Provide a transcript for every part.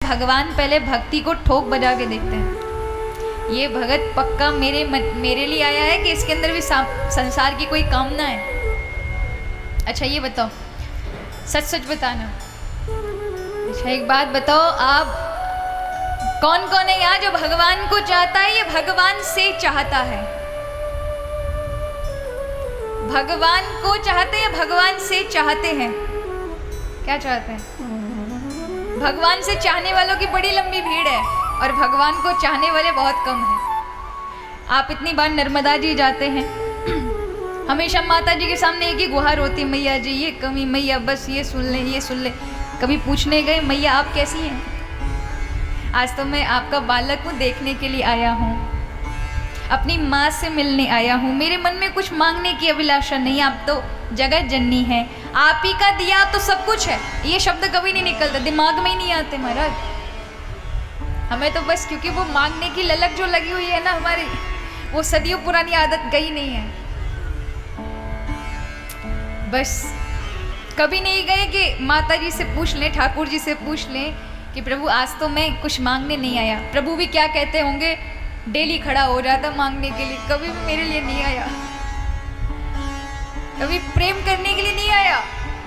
भगवान पहले भक्ति को ठोक बजा के देखते हैं, ये भगत पक्का मेरे लिए आया है कि इसके अंदर भी संसार की कोई कामना है। अच्छा ये बताओ, सच सच बताना। अच्छा एक बात बताओ, आप कौन कौन है यहाँ जो भगवान को चाहता है, ये भगवान से चाहता है? भगवान को चाहते हैं, भगवान से चाहते हैं? क्या चाहते हैं? भगवान से चाहने वालों की बड़ी लंबी भीड़ है और भगवान को चाहने वाले बहुत कम हैं। आप इतनी बार नर्मदा जी जाते हैं, हमेशा माता जी के सामने एक ही गुहार होती, मैया जी ये कमी, मैया बस ये सुन ले, ये सुन ले। कभी पूछने गए मैया आप कैसी हैं? आज तो मैं आपका बालक हूँ, देखने के लिए आया हूँ, अपनी माँ से मिलने आया हूँ, मेरे मन में कुछ मांगने की अभिलाषा नहीं, आप तो जगत जननी है, आप ही का दिया तो सब कुछ है। ये शब्द कभी नहीं निकलते, दिमाग में ही नहीं आते महाराज। हमें तो बस क्योंकि वो मांगने की ललक जो लगी हुई है ना हमारी, वो सदियों पुरानी आदत गई नहीं है। बस कभी नहीं गए कि माता जी से पूछ लें, ठाकुर जी से पूछ लें कि प्रभु आज तो मैं कुछ मांगने नहीं आया। प्रभु भी क्या कहते होंगे, डेली खड़ा हो जाता मांगने के लिए, कभी भी मेरे लिए नहीं आया, कभी प्रेम करने के लिए नहीं आया।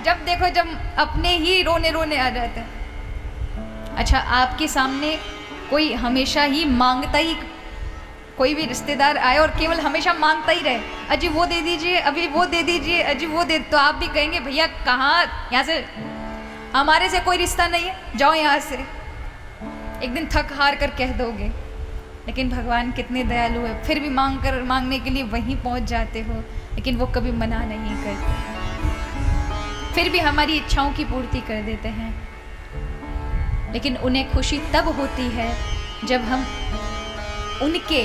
जब देखो जब अपने ही रोने रोने आ जाते हैं। अच्छा आपके सामने कोई हमेशा ही मांगता ही, कोई भी रिश्तेदार आए और केवल हमेशा मांगता ही रहे, अजी वो दे दीजिए, अभी वो दे दीजिए, अजी वो दे, तो आप भी कहेंगे भैया कहाँ, यहाँ से हमारे से कोई रिश्ता नहीं है, जाओ यहाँ से। एक दिन थक हार कर कह दोगे। लेकिन भगवान कितने दयालु है, फिर भी मांगने के लिए वहीं पहुँच जाते हो, लेकिन वो कभी मना नहीं करते, फिर भी हमारी इच्छाओं की पूर्ति कर देते हैं। लेकिन उन्हें खुशी तब होती है जब हम उनके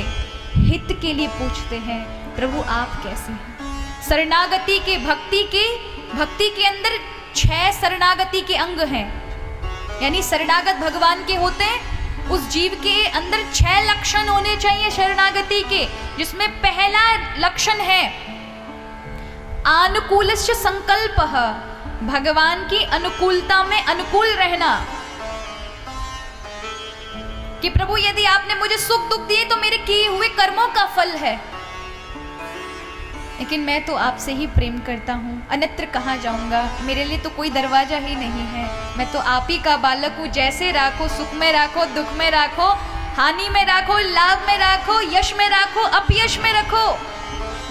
हित के लिए पूछते हैं, प्रभु आप कैसे हैं? शरणागति के भक्ति के अंदर 6 शरणागति के अंग हैं, यानी शरणागत भगवान के होते हैं। उस जीव के अंदर 6 लक्षण होने चाहिए शरणागति के, जिसमें पहला लक्षण है अनुकूलस्य संकल्पः, भगवान की अनुकूलता में अनुकूल रहना, कि प्रभु यदि आपने मुझे सुख दुख दिए तो मेरे किए हुए कर्मों का फल है, लेकिन मैं तो आपसे ही प्रेम करता हूँ, अन्यत्र कहाँ जाऊँगा, मेरे लिए तो कोई दरवाजा ही नहीं है, मैं तो आप ही का बालक हूँ, जैसे राखो, सुख में राखो, दुख में राखो, हानि में राखो, लाभ में राखो, यश में राखो, अपयश में रखो,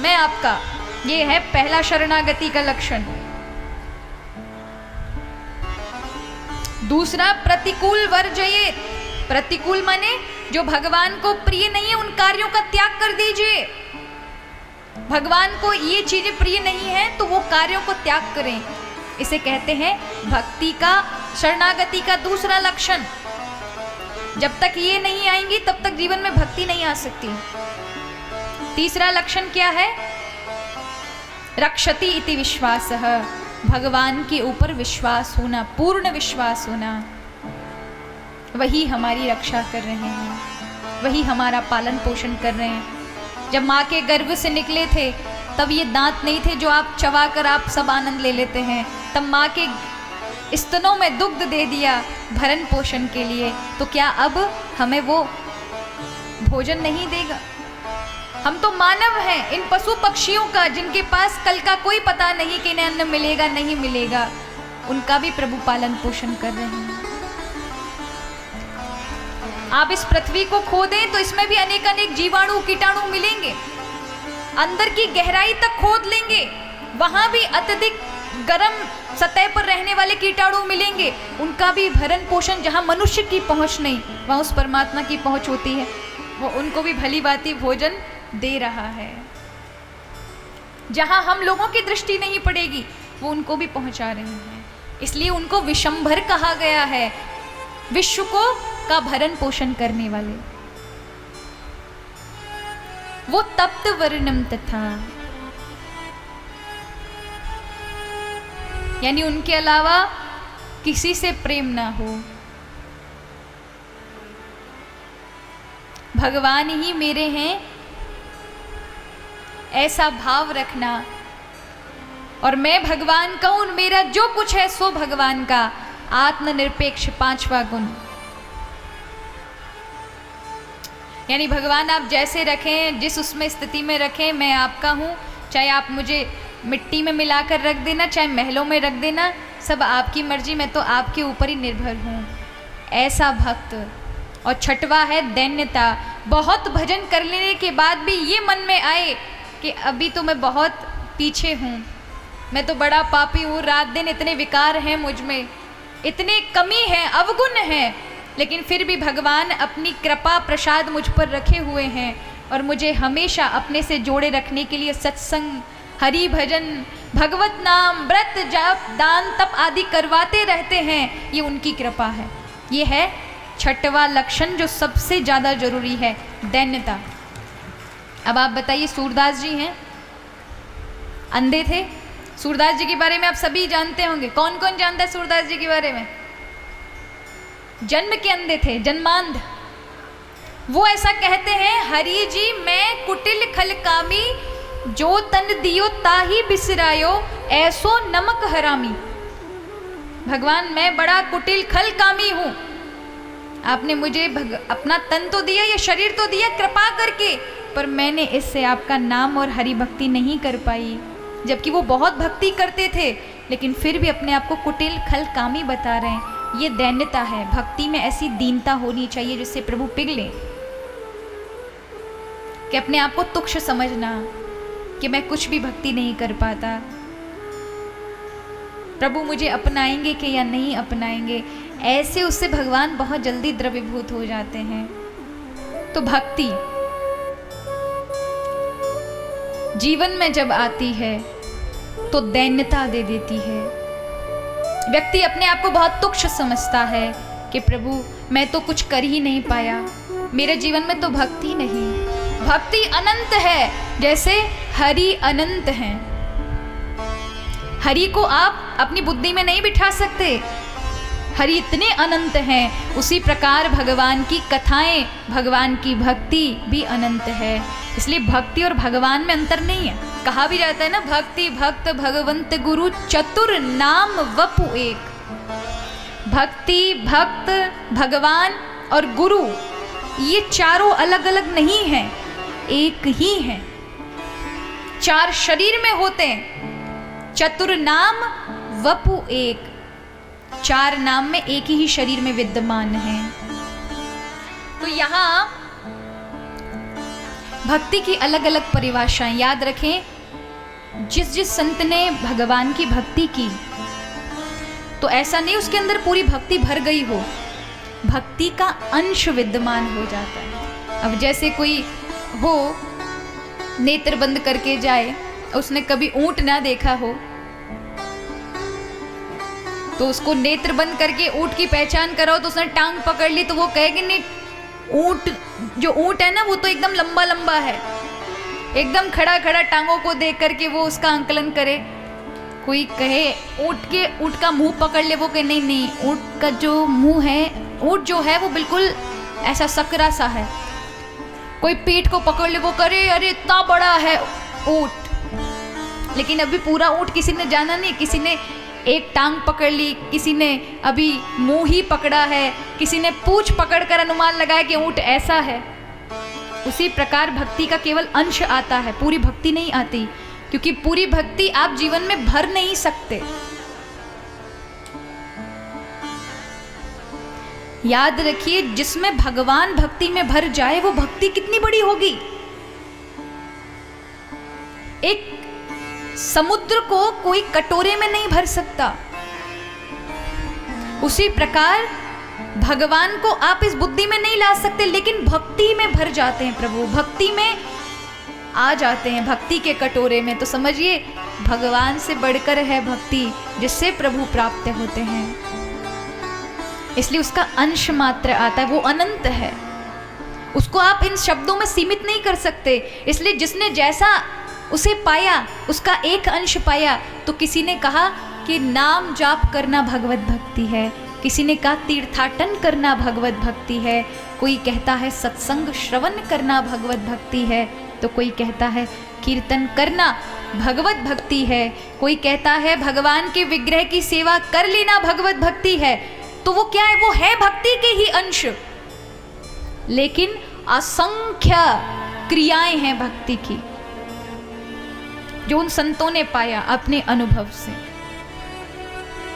मैं आपका। ये है पहला शरणागति का लक्षण। दूसरा प्रतिकूल वर्जयेत, प्रतिकूल माने जो भगवान को प्रिय नहीं है उन कार्यों का त्याग कर दीजिए। भगवान को ये चीजें प्रिय नहीं है तो वो कार्यों को त्याग करें, इसे कहते हैं भक्ति का, शरणागति का दूसरा लक्षण। जब तक ये नहीं आएंगी तब तक जीवन में भक्ति नहीं आ सकती। तीसरा लक्षण क्या है? रक्षति इति विश्वासः, भगवान के ऊपर विश्वास होना, पूर्ण विश्वास होना। वही हमारी रक्षा कर रहे हैं, वही हमारा पालन पोषण कर रहे हैं। जब माँ के गर्भ से निकले थे तब ये दांत नहीं थे जो आप चबा कर आप सब आनंद ले लेते हैं, तब माँ के स्तनों में दुग्ध दे दिया भरण पोषण के लिए, तो क्या अब हमें वो भोजन नहीं देगा? हम तो मानव हैं, इन पशु पक्षियों का जिनके पास कल का कोई पता नहीं कि इन्हें अन्न मिलेगा नहीं मिलेगा, उनका भी प्रभु पालन पोषण कर रहे हैं। आप इस पृथ्वी को खोदें तो इसमें भी अनेक अनेक जीवाणु कीटाणु मिलेंगे, अंदर की गहराई तक खोद लेंगे, वहां भी अत्यधिक गर्म सतह पर रहने वाले कीटाणु मिलेंगे, उनका भी भरण पोषण, जहां मनुष्य की पहुंच नहीं वहां उस परमात्मा की पहुंच होती है, वो उनको भी भली भांति भोजन दे रहा है। जहां हम लोगों की दृष्टि नहीं पड़ेगी वो उनको भी पहुंचा रहे हैं, इसलिए उनको विशंभर कहा गया है, विश्व को का भरण पोषण करने वाले। वो तप्त वर्णम तथा, यानी उनके अलावा किसी से प्रेम ना हो, भगवान ही मेरे हैं ऐसा भाव रखना, और मैं भगवान का हूं, मेरा जो कुछ है सो भगवान का, आत्मनिरपेक्ष 5वां गुण। यानी भगवान आप जैसे रखें, जिस उसमें स्थिति में रखें, मैं आपका हूँ। चाहे आप मुझे मिट्टी में मिलाकर रख देना, चाहे महलों में रख देना, सब आपकी मर्जी, मैं तो आपके ऊपर ही निर्भर हूँ। ऐसा भक्त। और छठवा है दैन्यता। बहुत भजन कर लेने के बाद भी ये मन में आए कि अभी तो मैं बहुत पीछे हूँ, मैं तो बड़ा पापी हूँ, रात दिन इतने विकार हैं मुझ में, इतने कमी है, अवगुण है, लेकिन फिर भी भगवान अपनी कृपा प्रसाद मुझ पर रखे हुए हैं और मुझे हमेशा अपने से जोड़े रखने के लिए सत्संग, हरि भजन, भगवत नाम, व्रत, जाप, दान, तप आदि करवाते रहते हैं। ये उनकी कृपा है। ये है छठवा लक्षण जो सबसे ज़्यादा जरूरी है, दैन्यता। अब आप बताइए, सूरदास जी हैं, अंधे थे। सूरदास जी के बारे में आप सभी जानते होंगे। कौन कौन जानता है सूरदास जी के बारे में? जन्म के अंधे थे, जन्मांध। वो ऐसा कहते हैं, हरि जी मैं कुटिल खलकामी, जो तन दियो ताही बिसरायो, ऐसो नमक हरामी। भगवान मैं बड़ा कुटिल खलकामी हूँ, आपने मुझे अपना तन तो दिया, ये शरीर तो दिया कृपा करके, पर मैंने इससे आपका नाम और हरि भक्ति नहीं कर पाई। जबकि वो बहुत भक्ति करते थे, लेकिन फिर भी अपने आप को कुटिल खलकामी बता रहे हैं। ये दैन्यता है। भक्ति में ऐसी दीनता होनी चाहिए जिससे प्रभु पिघले, कि अपने आप को तुच्छ समझना कि मैं कुछ भी भक्ति नहीं कर पाता, प्रभु मुझे अपनाएंगे कि या नहीं अपनाएंगे। ऐसे उससे भगवान बहुत जल्दी द्रवीभूत हो जाते हैं। तो भक्ति जीवन में जब आती है तो दैन्यता दे देती है। व्यक्ति अपने आप को बहुत तुच्छ समझता है कि प्रभु मैं तो कुछ कर ही नहीं पाया, मेरे जीवन में तो भक्ति नहीं। भक्ति अनंत है, जैसे हरि अनंत हैं। हरि को आप अपनी बुद्धि में नहीं बिठा सकते, हरि इतने अनंत हैं। उसी प्रकार भगवान की कथाएं, भगवान की भक्ति भी अनंत है। इसलिए भक्ति और भगवान में अंतर नहीं है। कहा भी जाता है ना, भक्ति भक्त भगवंत गुरु चतुर नाम वपु एक। भक्ति, भक्त, भगवान और गुरु ये चारों अलग अलग नहीं हैं, एक ही हैं। चार शरीर में होते हैं। चतुर नाम वपु एक, चार नाम में एक ही शरीर में विद्यमान है। तो यहाँ भक्ति की अलग अलग परिभाषाएं याद रखें। जिस जिस संत ने भगवान की भक्ति की, तो ऐसा नहीं उसके अंदर पूरी भक्ति भर गई हो, भक्ति का अंश विद्यमान हो जाता है। अब जैसे कोई हो नेत्र बंद करके जाए, उसने कभी ऊंट ना देखा हो, तो उसको नेत्र बंद करके ऊंट की पहचान कराओ तो उसने टांग पकड़ ली, तो वो कहेगी नहीं, ऊंट जो ऊंट है ना वो तो एकदम लंबा लंबा है, एकदम खड़ा खड़ा टांगों को देख करके वो उसका आंकलन करे। कोई कहे ऊंट का मुंह पकड़ ले, वो कहे नहीं नहीं, ऊंट का जो मुंह है, ऊंट जो है वो बिल्कुल ऐसा सकरा सा है। कोई पीठ को पकड़ ले, वो करे अरे इतना बड़ा है ऊंट। लेकिन अभी पूरा ऊंट किसी ने जाना नहीं, किसी ने एक टांग पकड़ ली, किसी ने अभी मुंह ही पकड़ा है, किसी ने पूंछ पकड़कर अनुमान लगाया कि ऊंट ऐसा है। उसी प्रकार भक्ति का केवल अंश आता है, पूरी भक्ति नहीं आती, क्योंकि पूरी भक्ति आप जीवन में भर नहीं सकते। याद रखिए, जिसमें भगवान भक्ति में भर जाए वो भक्ति कितनी बड़ी होगी। एक समुद्र को कोई कटोरे में नहीं भर सकता। उसी प्रकार भगवान को आप इस बुद्धि में नहीं ला सकते, लेकिन भक्ति में भर जाते हैं। प्रभु भक्ति में आ जाते हैं, भक्ति के कटोरे में। तो समझिए भगवान से बढ़कर है भक्ति, जिससे प्रभु प्राप्त होते हैं। इसलिए उसका अंश मात्र आता है, वो अनंत है, उसको आप इन शब्दों में सीमित नहीं कर सकते। इसलिए जिसने जैसा उसे पाया, उसका एक अंश पाया। तो किसी ने कहा कि नाम जाप करना भगवत भक्ति है, किसी ने कहा तीर्थाटन करना भगवत भक्ति है, कोई कहता है सत्संग श्रवण करना भगवत भक्ति है, तो कोई कहता है कीर्तन करना भगवत भक्ति है, कोई कहता है भगवान के विग्रह की सेवा कर लेना भगवत भक्ति है। तो वो क्या है? वो है भक्ति के ही अंश, लेकिन असंख्य क्रियाएं हैं भक्ति की जो उन संतों ने पाया अपने अनुभव से।